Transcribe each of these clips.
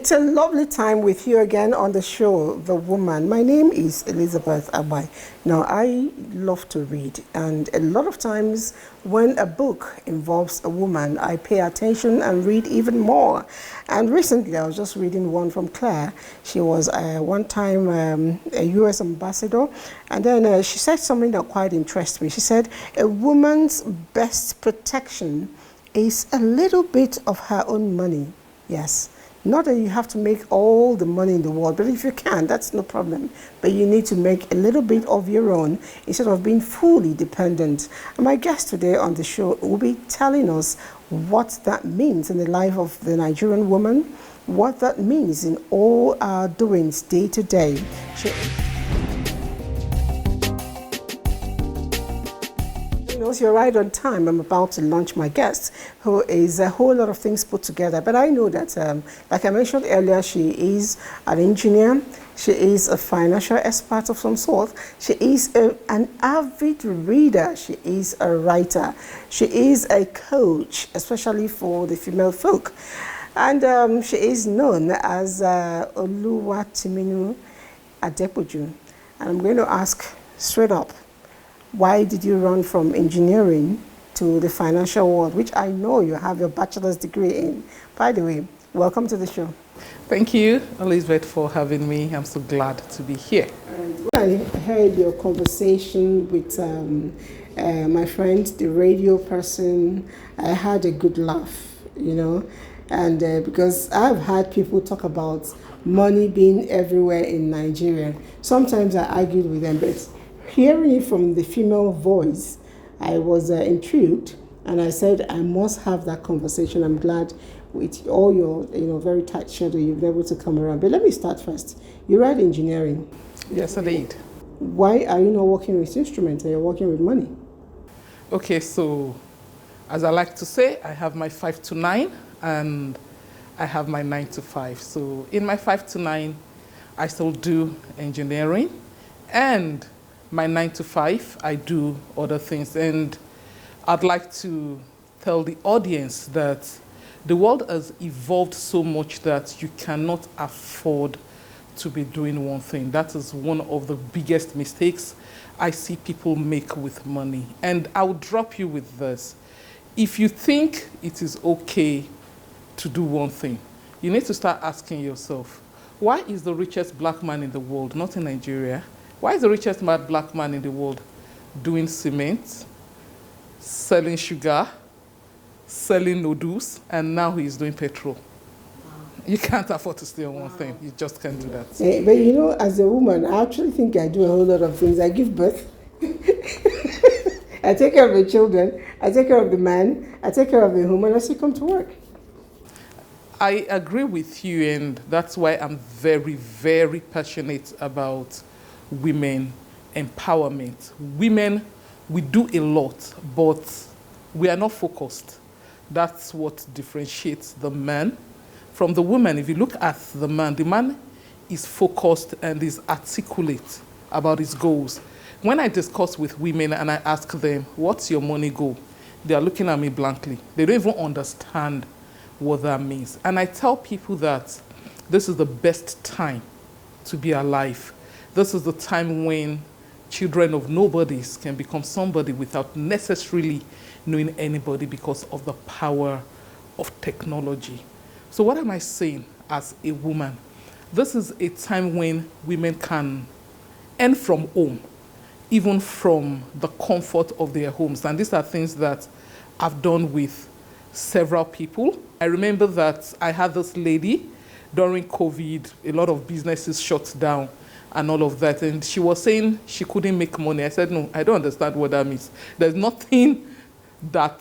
It's a lovely time with you again on the show, The Woman. My name is Elizabeth Abai. Now, I love to read, and a lot of times when a book involves a woman, I pay attention and read even more. And recently, I was just reading one from Claire. She was one time a U.S. ambassador, and then she said something that quite interests me. She said, a woman's best protection is a little bit of her own money. Yes. Not that you have to make all the money in the world, but if you can, that's no problem. But you need to make a little bit of your own instead of being fully dependent. And my guest today on the show will be telling us what that means in the life of the Nigerian woman, what that means in all our doings day to day. You're right on time. I'm about to launch my guest, who is a whole lot of things put together. But I know that, like I mentioned earlier, she is an engineer. She is a financial expert of some sort. She is an avid reader. She is a writer. She is a coach, especially for the female folk. And she is known as Oluwatumininu Adepoju. And I'm going to ask straight up, why did you run from engineering to the financial world, which I know you have your bachelor's degree in? By the way, welcome to the show. Thank you, Elizabeth, for having me. I'm so glad to be here. When I heard your conversation with my friend, the radio person, I had a good laugh, you know, and because I've had people talk about money being everywhere in Nigeria. Sometimes I argued with them, but hearing it from the female voice, I was intrigued, and I said I must have that conversation. I'm glad with all your very tight schedule you've been able to come around. But let me start first. You read engineering. Yes, I did. Why are you not working with instruments and you're working with money? Okay, so as I like to say, I have my 5 to 9 and I have my 9 to 5. So in my 5 to 9, I still do engineering, and my 9 to 5, I do other things. And I'd like to tell the audience that the world has evolved so much that you cannot afford to be doing one thing. That is one of the biggest mistakes I see people make with money. And I will drop you with this. If you think it is okay to do one thing, you need to start asking yourself, why is the richest black man in the world not in Nigeria? Why is the richest black man in the world doing cement, selling sugar, selling noodles, and now he's doing petrol? You can't afford to stay on one thing. You just can't do that. But you know, as a woman, I actually think I do a whole lot of things. I give birth. I take care of the children. I take care of the man. I take care of the home, and I still come to work. I agree with you, and that's why I'm very, very passionate about women empowerment. Women, we do a lot, but we are not focused. That's what differentiates the man from the woman. If you look at the man is focused and is articulate about his goals. When I discuss with women and I ask them, what's your money goal? They are looking at me blankly. They don't even understand what that means. And I tell people that this is the best time to be alive. This is the time when children of nobodies can become somebody without necessarily knowing anybody because of the power of technology. So what am I saying as a woman? This is a time when women can earn from home, even from the comfort of their homes. And these are things that I've done with several people. I remember that I had this lady during COVID, a lot of businesses shut down and all of that. And she was saying she couldn't make money. I said, no, I don't understand what that means. There's nothing that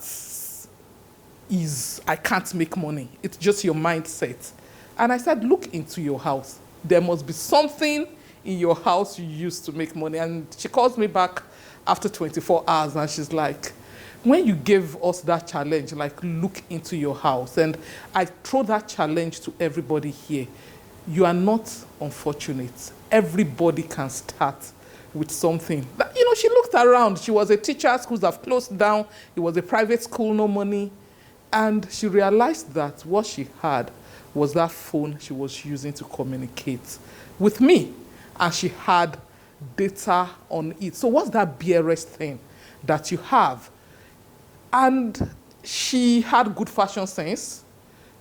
is, I can't make money. It's just your mindset. And I said, look into your house. There must be something in your house you use to make money. And she calls me back after 24 hours and she's like, when you gave us that challenge, like look into your house. And I throw that challenge to everybody here. You are not unfortunate. Everybody can start with something. You know, she looked around. She was a teacher, schools have closed down. It was a private school, no money. And she realized that what she had was that phone she was using to communicate with me. And she had data on it. So what's that barest thing that you have? And she had good fashion sense.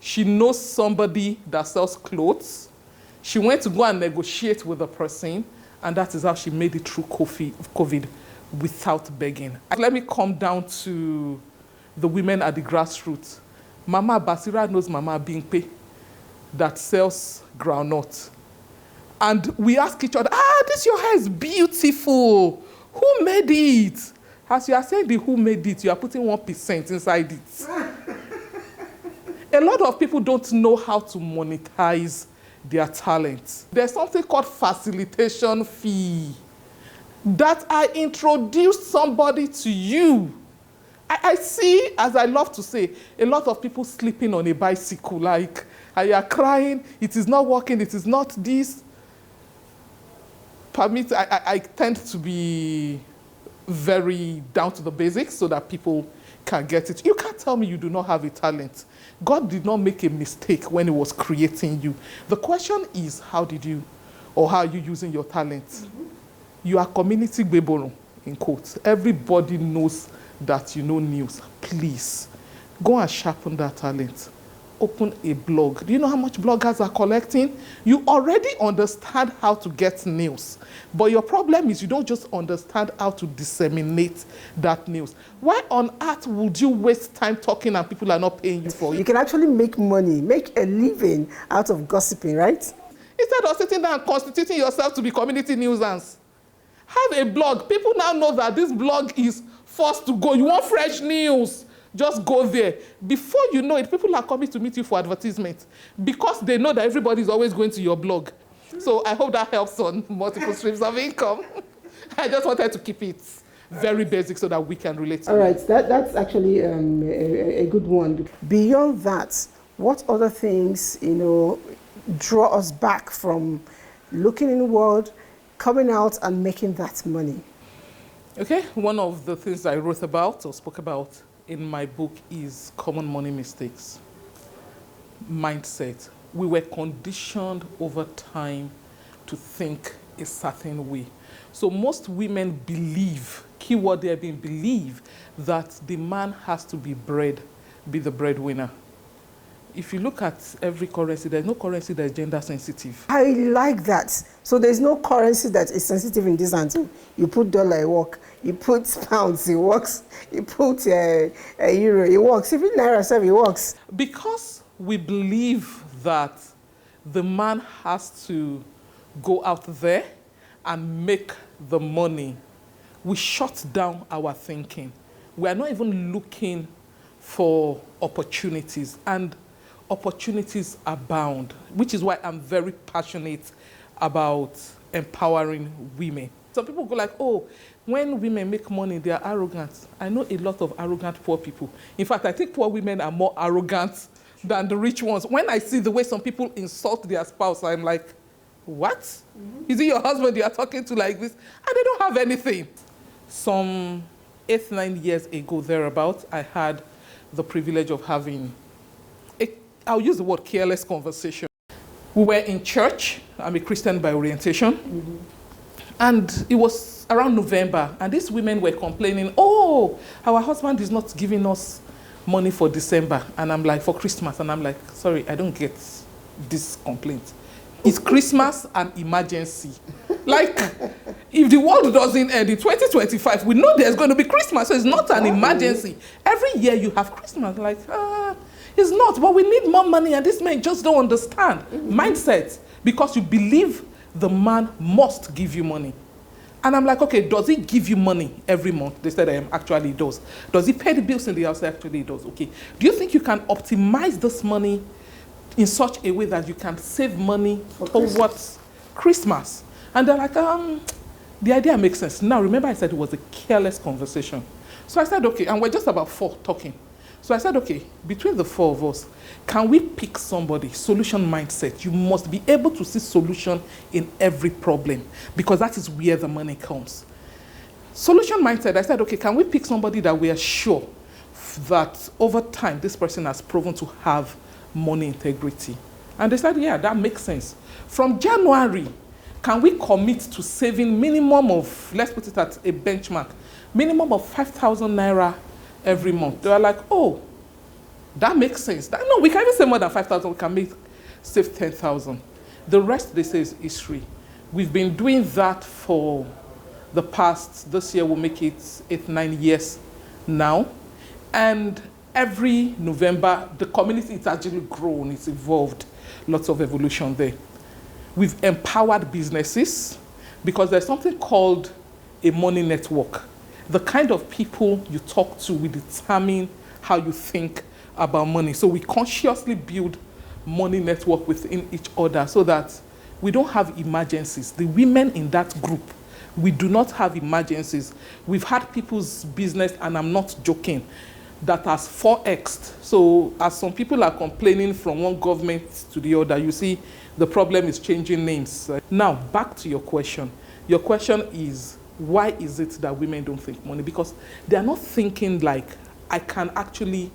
She knows somebody that sells clothes. She went to go and negotiate with the person, and that is how she made it through COVID without begging. Let me come down to the women at the grassroots. Mama Basira knows Mama Bingpe that sells groundnut. And we ask each other, this your hair is beautiful. Who made it? As you are saying the who made it, you are putting 1% inside it. A lot of people don't know how to monetize their talent. There's something called facilitation fee. That I introduced somebody to you. I see, as I love to say, a lot of people sleeping on a bicycle, like, you are crying, it is not working, it is not this. I tend to be very down to the basics so that people can get it. You can't tell me you do not have a talent. God did not make a mistake when he was creating you. The question is, how are you using your talent? Mm-hmm. You are community gbeboro, in quotes. Everybody knows that you know news. Please, go and sharpen that talent. Open a blog. Do you know how much bloggers are collecting? You already understand how to get news. But your problem is you don't just understand how to disseminate that news. Why on earth would you waste time talking and people are not paying you for it? You can actually make money, make a living out of gossiping, right? Instead of sitting down and constituting yourself to be community nuisance, have a blog. People now know that this blog is forced to go. You want fresh news? Just go there. Before you know it, people are coming to meet you for advertisement because they know that everybody is always going to your blog. So I hope that helps on multiple streams of income. I just wanted to keep it very basic so that we can relate to it. All right, that's actually a good one. Beyond that, what other things, draw us back from looking in the world, coming out and making that money? Okay, one of the things I wrote about or spoke about in my book is common money mistakes. Mindset. We were conditioned over time to think a certain way. So most women believe, keyword there being believe, that the man has to be the breadwinner. If you look at every currency, there's no currency that is gender sensitive. I like that. So there's no currency that is sensitive in this answer. You put dollar, it works. You put pounds, it works. You put a euro, it works. Even naira, it works. Because we believe that the man has to go out there and make the money, we shut down our thinking. We are not even looking for opportunities, and opportunities abound, which is why I'm very passionate about empowering women. Some people go like, when women make money, they are arrogant. I know a lot of arrogant poor people. In fact, I think poor women are more arrogant than the rich ones. When I see the way some people insult their spouse, I'm like, what? Mm-hmm. Is it your husband you are talking to like this? And they don't have anything. Some 8-9 years ago, thereabout, I had the privilege of having I'll use the word careless conversation. We were in church. I'm a Christian by orientation. Mm-hmm. And it was around November, and these women were complaining, our husband is not giving us money for December. And I'm like, for Christmas. And I'm like, sorry, I don't get this complaint. It's Christmas and emergency. Like, if the world doesn't end in 2025, we know there's going to be Christmas, so it's not an emergency. Every year you have Christmas. Like, it's not, but we need more money, and these men just don't understand. Mm-hmm. Mindset, because you believe the man must give you money. And I'm like, okay, does he give you money every month? They said, actually he does. Does he pay the bills in the house? Actually he does. Okay. Do you think you can optimize this money in such a way that you can save money towards Christmas? And they're like, the idea makes sense. Now, remember I said it was a careless conversation. So I said, okay, and we're just about 4 talking. So I said, okay, between the 4 of us, can we pick somebody, solution mindset? You must be able to see solution in every problem, because that is where the money comes. Solution mindset, I said, okay, can we pick somebody that we are sure that over time, this person has proven to have money integrity? And they said, yeah, that makes sense. From January, can we commit to saving minimum of, let's put it at a benchmark, minimum of 5,000 naira every month? They were like, oh, that makes sense. No, we can even say more than 5,000. We can save 10,000. The rest, they say, is history. We've been doing that for the past, this year will make it 8-9 years now. And every November, the community is actually grown, it's evolved. Lots of evolution there. We've empowered businesses because there's something called a money network. The kind of people you talk to will determine how you think about money. So we consciously build money network within each other so that we don't have emergencies. The women in that group, we do not have emergencies. We've had people's business, and I'm not joking, that has 4x'd. So as some people are complaining from one government to the other, you see the problem is changing names. Now, back to your question. Your question is, why is it that women don't think money? Because they are not thinking like, I can actually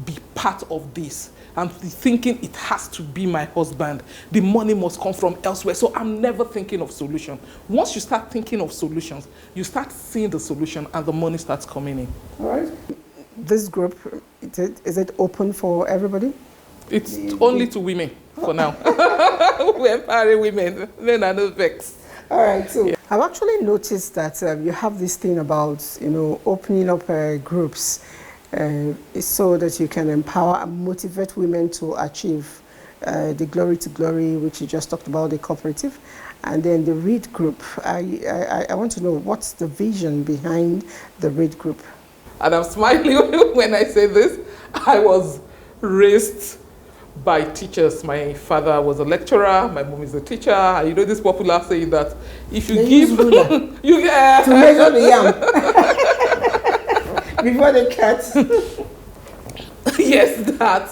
be part of this. I'm thinking it has to be my husband. The money must come from elsewhere. So I'm never thinking of solution. Once you start thinking of solutions, you start seeing the solution and the money starts coming in. All right. This group, is it open for everybody? It's only to women for now. We're empowering women. Men are no vex. All right. So yeah. I've actually noticed that you have this thing about, opening up groups so that you can empower and motivate women to achieve the Glory to Glory, which you just talked about, the cooperative, and then the READ group. I want to know, what's the vision behind the READ group? And I'm smiling when I say this. I was raised by teachers. My father was a lecturer, my mom is a teacher. And you know this popular saying that if you give, you get to measure the yam before the cat. Yes, that.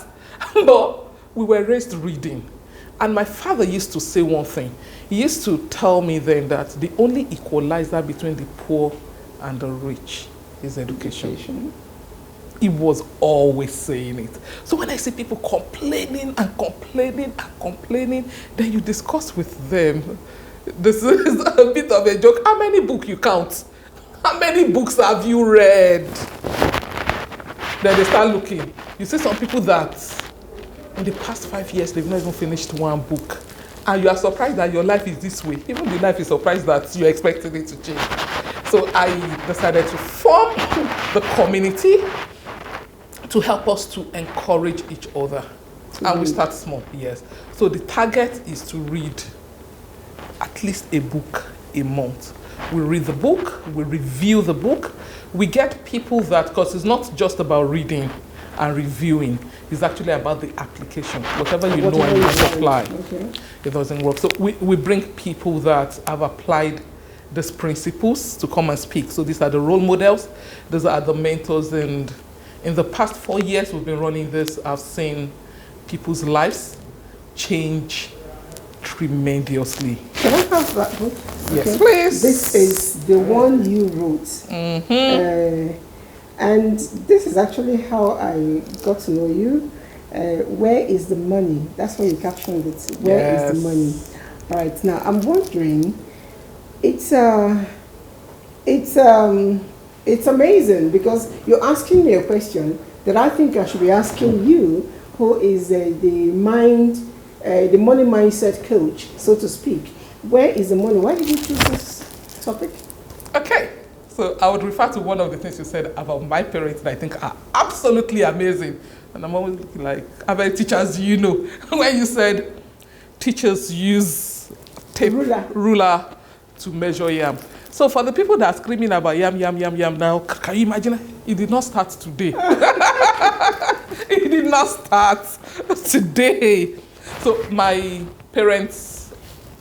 But we were raised reading. And my father used to say one thing. He used to tell me then that the only equalizer between the poor and the rich is education. He was always saying it. So when I see people complaining and complaining and complaining, then you discuss with them. This is a bit of a joke. How many books you count? How many books have you read? Then they start looking. You see some people that in the past 5 years, they've not even finished one book. And you are surprised that your life is this way. Even the life is surprised that you're expecting it to change. So I decided to form the community to help us to encourage each other. And we start small, yes. So the target is to read at least a book a month. We read the book, we review the book. We get people that, because it's not just about reading and reviewing, it's actually about the application. Whatever you know and you apply, it doesn't work. So we bring people that have applied these principles to come and speak. So these are the role models, these are the mentors, and in the past 4 years we've been running this, I've seen people's lives change tremendously. Can I have that book? Yes, please. This is the one you wrote. And this is actually how I got to know you. Where is the money? That's why you captioned it. Where is the money? All right, now I'm wondering, it's amazing because you're asking me a question that I think I should be asking you, who is the money mindset coach, so to speak. Where is the money? Why did you choose this topic? Okay, so I would refer to one of the things you said about my parents that I think are absolutely amazing. And I'm always looking like, how many teachers do you know? When you said teachers use tape ruler to measure yam. So for the people that are screaming about yam now, can you imagine? It did not start today. It did not start today. So my parents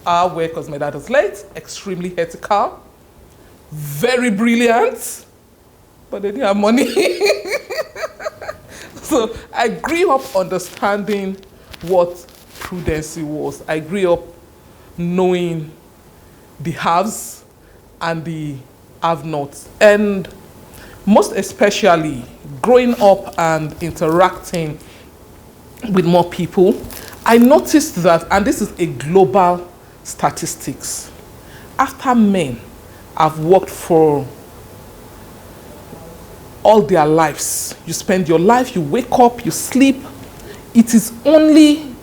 are aware, because my dad is late, extremely ethical, very brilliant, but they didn't have money. So I grew up understanding what prudency was. I grew up knowing the haves and the have-nots. And most especially growing up and interacting with more people, I noticed that, and this is a global statistics, after men have worked for all their lives, you spend your life, you wake up, you sleep, it is only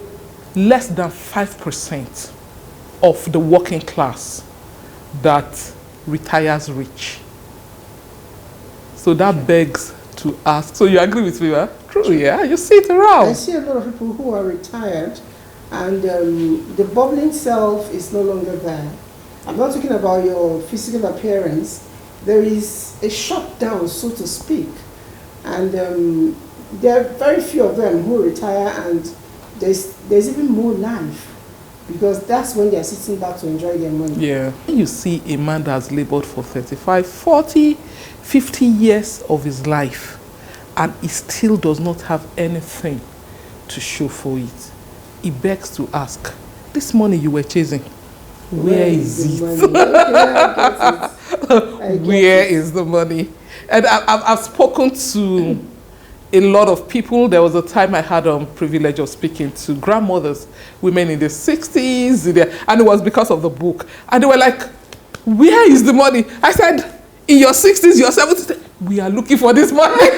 less than 5% of the working class that retires rich. So that begs to ask, so you agree with me, huh? True, yeah, you see it around. I see a lot of people who are retired and the bubbling self is no longer there. I'm not talking about your physical appearance. There is a shutdown, so to speak. And there are very few of them who retire, and there's even more life, because that's when they're sitting back to enjoy their money. Yeah. You see a man that has labored for 35, 40, 50 years of his life, and he still does not have anything to show for it. He begs to ask, this money you were chasing, where is it? Where is the money? And I've spoken to a lot of people. There was a time I had a privilege of speaking to grandmothers, women in their 60s, and it was because of the book. And they were like, where is the money? I said, in your 60s, your 70s, we are looking for this money.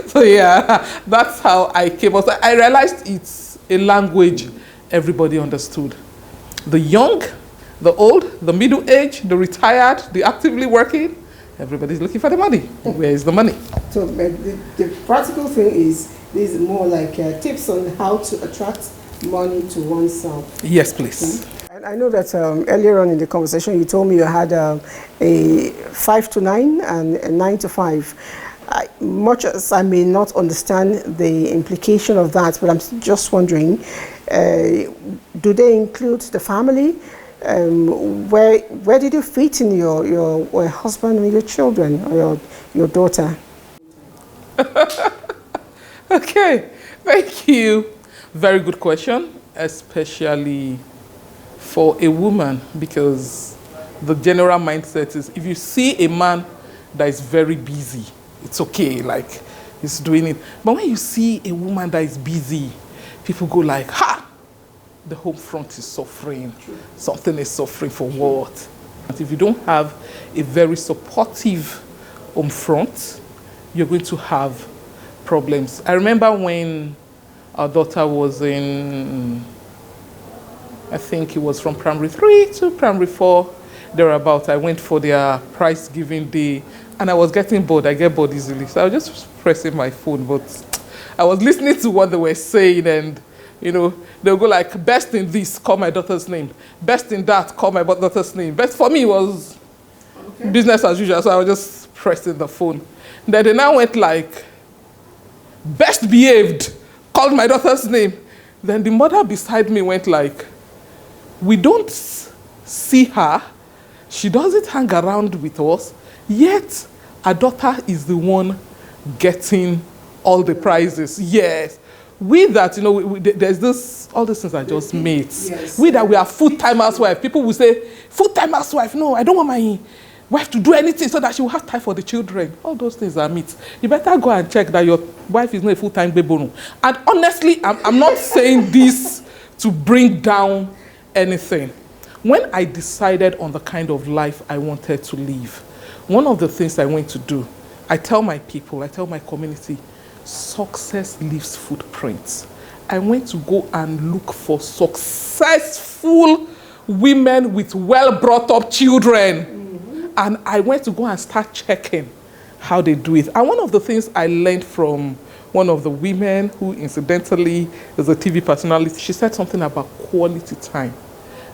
So yeah, that's how I came up. I realized it's a language everybody understood. The young, the old, the middle age, the retired, the actively working, everybody's looking for the money. Where is the money? So the practical thing is, this is more like tips on how to attract money to oneself. Yes, please. And I know that earlier on in the conversation, you told me you had a 5 to 9 and a 9 to 5. Much as I may not understand the implication of that, but I'm just wondering, do they include the family? Where did you fit in your husband and your children, or your daughter? Okay, thank you. Very good question, especially for a woman, because the general mindset is if you see a man that is very busy, it's okay, like he's doing it. But when you see a woman that is busy, people go like, ha! The home front is suffering. Something is suffering for what? And if you don't have a very supportive home front, you're going to have problems. I remember when our daughter was in, I think it was from primary 3 to primary 4, thereabout. I went for their prize giving day, and I was getting bored. I get bored easily. So I was just pressing my phone, but I was listening to what they were saying, and you know, they'll go like, best in this, call my daughter's name. Best in that, call my daughter's name. Best for me was business as usual, so I was just pressing the phone. Then they now went like, best behaved, called my daughter's name. Then the mother beside me went like, we don't see her. She doesn't hang around with us, yet our daughter is the one getting all the prizes. Yes. We that, you know, there's this, all these things are just mates. Yes. We that we are full-time housewife. People will say, full-time housewife, no, I don't want my wife to do anything so that she will have time for the children. All those things are myths. You better go and check that your wife is not a full-time baby. And honestly, I'm not saying this to bring down anything. When I decided on the kind of life I wanted to live, one of the things I went to do, I tell my people, I tell my community, success leaves footprints. I went to go and look for successful women with well-brought-up children. Mm-hmm. And I went to go and start checking how they do it. And one of the things I learned from one of the women who incidentally is a TV personality, she said something about quality time.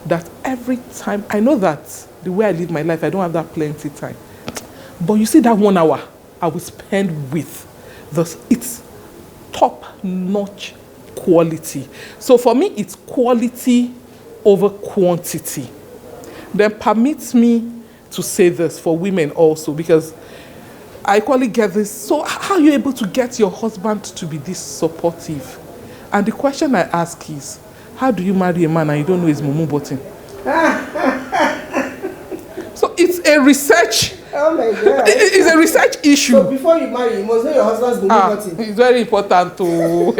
That every time, I know that the way I live my life, I don't have that plenty time. But you see that 1 hour I will spend with it's top-notch quality. So for me, it's quality over quantity. Then permits me to say this for women also, because I equally get this. So how are you able to get your husband to be this supportive? And the question I ask is, how do you marry a man and you don't know his mumu button? So it's a research Oh my God. It's a research issue. So before you marry, you must know your husband's been button. It's very important to,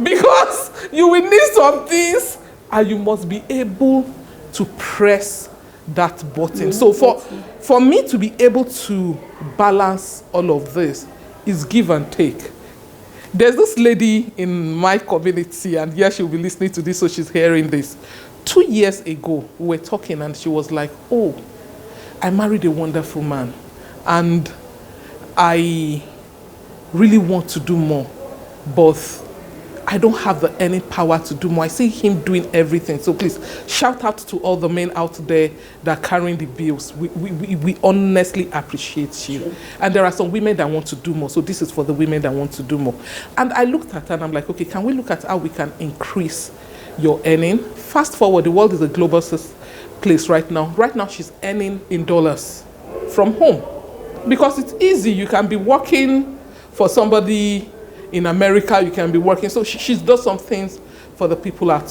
because you will need some things and you must be able to press that button. So for me to be able to balance all of this is give and take. There's this lady in my community, and yes, she'll be listening to this, so she's hearing this. 2 years ago, we were talking and she was like, oh, I married a wonderful man and I really want to do more, but I don't have the earning power to do more. I see him doing everything. So please, shout out to all the men out there that are carrying the bills. We honestly appreciate you. Sure. And there are some women that want to do more. So this is for the women that want to do more. And I looked at her and I'm like, okay, can we look at how we can increase your earning? Fast forward, the world is a global place right now. Right now, she's earning in dollars from home. Because it's easy. You can be working for somebody in America, you can be working. So she's done some things for the people out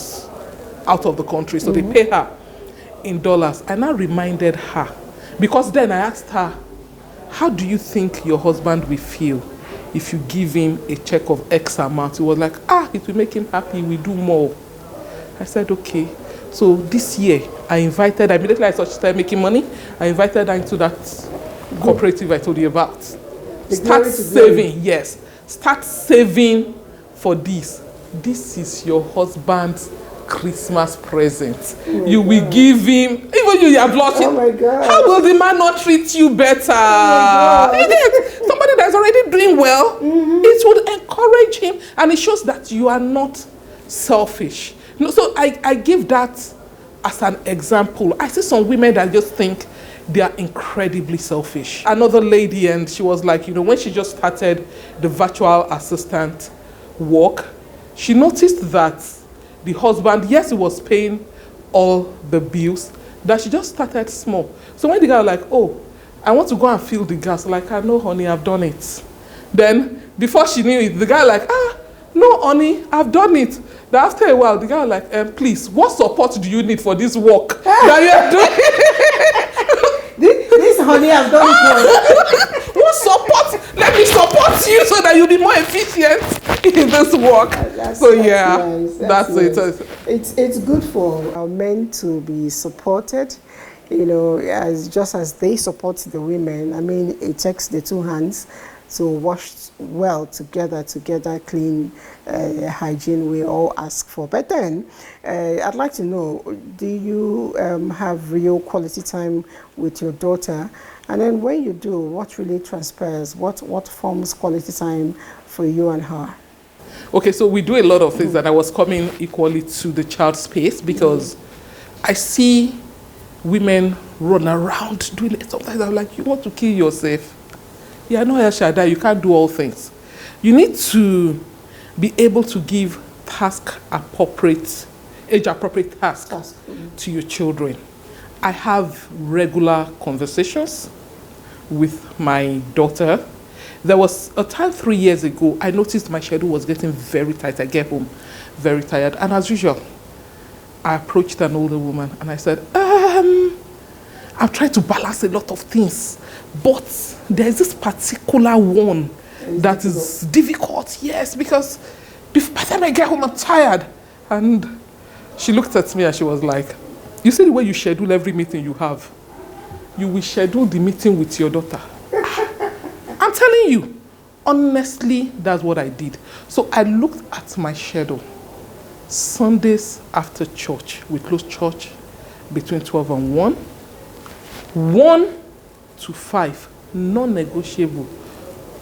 of the country. So they pay her in dollars. And I reminded her, because then I asked her, how do you think your husband will feel if you give him a check of X amount? He was like, it will make him happy, we do more. I said, okay. So this year, immediately I saw she started making money, I invited her into that cooperative I told you about. Start saving, yes. Start saving for this. This is your husband's Christmas present. You will give him, even you are blushing. Oh my God. How will the man not treat you better? Somebody that's already doing well, it would encourage him, and it shows that you are not selfish. So I give that as an example. I see some women that just think they are incredibly selfish. Another lady, and she was like, when she just started the virtual assistant work, she noticed that the husband, yes, he was paying all the bills, that she just started small. So when the guy was like, oh, I want to go and fill the gas, like, no, honey, I've done it. Then, before she knew it, the guy like, no, honey, I've done it. Then after a while, the guy was like, please, what support do you need for this work that you're doing? This honey, I've done it. What support? Let me support you so that you'll be more efficient in this work. That's nice. It's good for our men to be supported, just as they support the women. I mean, it takes the two hands to wash well together, clean, hygiene we all ask for. But then, I'd like to know, do you have real quality time with your daughter? And then when you do, what really transpires? What forms quality time for you and her? Okay, so we do a lot of things, and I was coming equally to the child space because I see women run around doing it. Sometimes I'm like, you want to kill yourself? Yeah, no, El Shaddai, you can't do all things. You need to be able to give age-appropriate tasks to your children. I have regular conversations with my daughter. There was a time 3 years ago, I noticed my schedule was getting very tight. I get home very tired. And as usual, I approached an older woman and I said, I'm trying to balance a lot of things, but there's this particular one that is difficult. Yes, because by the time I get home, I'm tired. And she looked at me and she was like, you see the way you schedule every meeting you have? You will schedule the meeting with your daughter. I'm telling you, honestly, that's what I did. So I looked at my schedule. Sundays after church, we close church between 12 and 1. 1 to 5, non-negotiable.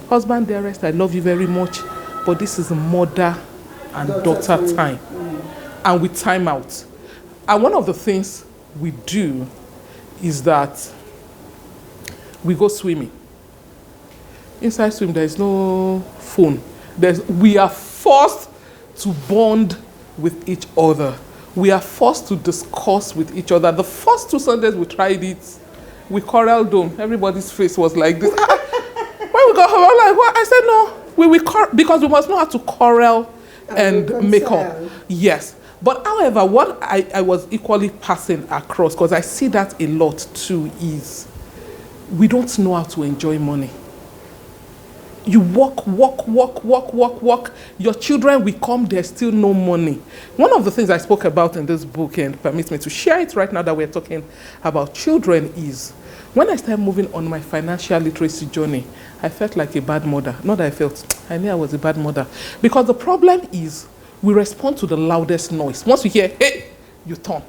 Husband, dearest, I love you very much, but this is mother and daughter time. And we time out. And one of the things we do is that we go swimming. Inside swim, there is no phone. We are forced to bond with each other. We are forced to discuss with each other. The first 2 Sundays we tried it, we quarreled them. Everybody's face was like this. When we got home, I'm like, what? I said, no, because we must know how to quarrel and make up. Yes. But however, what I was equally passing across, because I see that a lot too, is we don't know how to enjoy money. You work. Your children will come, there's still no money. One of the things I spoke about in this book, and permit me to share it right now that we're talking about children, is when I started moving on my financial literacy journey, I felt like a bad mother. Not that I felt, I knew I was a bad mother. Because the problem is, we respond to the loudest noise. Once we hear, hey, you turn.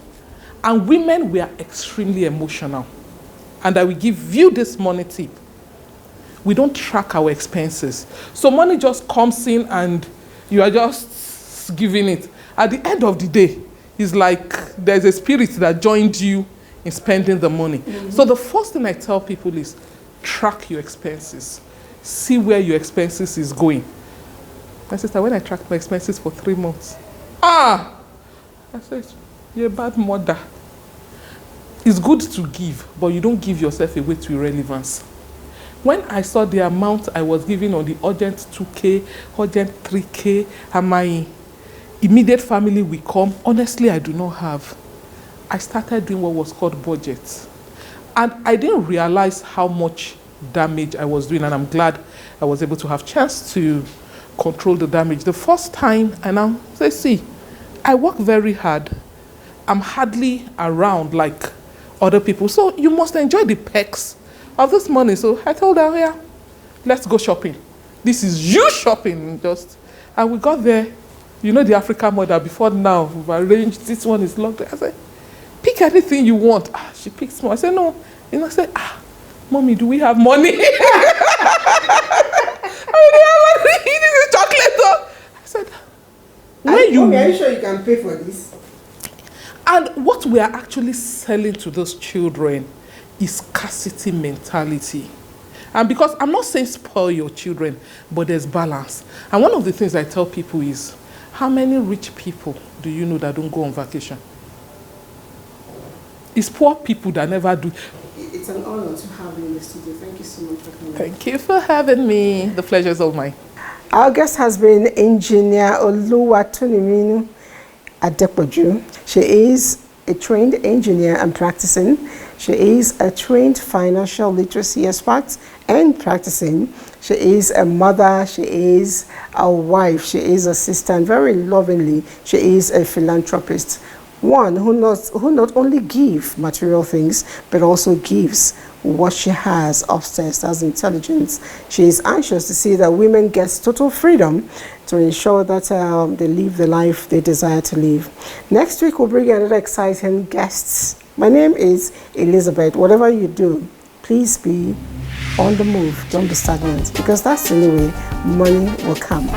And women, we are extremely emotional. And I will give you this money tip. We don't track our expenses. So money just comes in and you are just giving it. At the end of the day, it's like there's a spirit that joined you in spending the money. Mm-hmm. So the first thing I tell people is track your expenses. See where your expenses is going. My sister, when I tracked my expenses for 3 months, I said, you're a bad mother. It's good to give, but you don't give yourself away to irrelevance. When I saw the amount I was giving on the urgent 2K, urgent 3K, and my immediate family will come, honestly, I do not have. I started doing what was called budget. And I didn't realize how much damage I was doing, and I'm glad I was able to have chance to control the damage. The first time, and now, say, see, I work very hard. I'm hardly around like other people. So you must enjoy the perks of this money. So I told her, yeah, let's go shopping. This is you shopping. And we got there. You know the African mother, before now, we've arranged, this one is locked. I said, pick anything you want. She picked small. I said, no. I said, mommy, do we have money? This is chocolate. I said, mommy, are you sure you can pay for this? And what we are actually selling to those children is scarcity mentality. And because I'm not saying spoil your children, but there's balance. And one of the things I tell people is, how many rich people do you know that don't go on vacation? It's poor people that never do. It's an honor to have you in the studio. Thank you so much for coming. Thank you for having me. The pleasure is all mine. Our guest has been Engineer Oluwatumininu Adepoju. She is a trained engineer and practicing. She is a trained financial literacy expert and practicing. She is a mother. She is a wife. She is a sister, and very lovingly, she is a philanthropist. One who not only gives material things, but also gives what she has upstairs as intelligence. She is anxious to see that women get total freedom to ensure that they live the life they desire to live. Next week, we'll bring another exciting guests. My name is Elizabeth. Whatever you do, please be on the move. Don't be stagnant, because that's the only way money will come.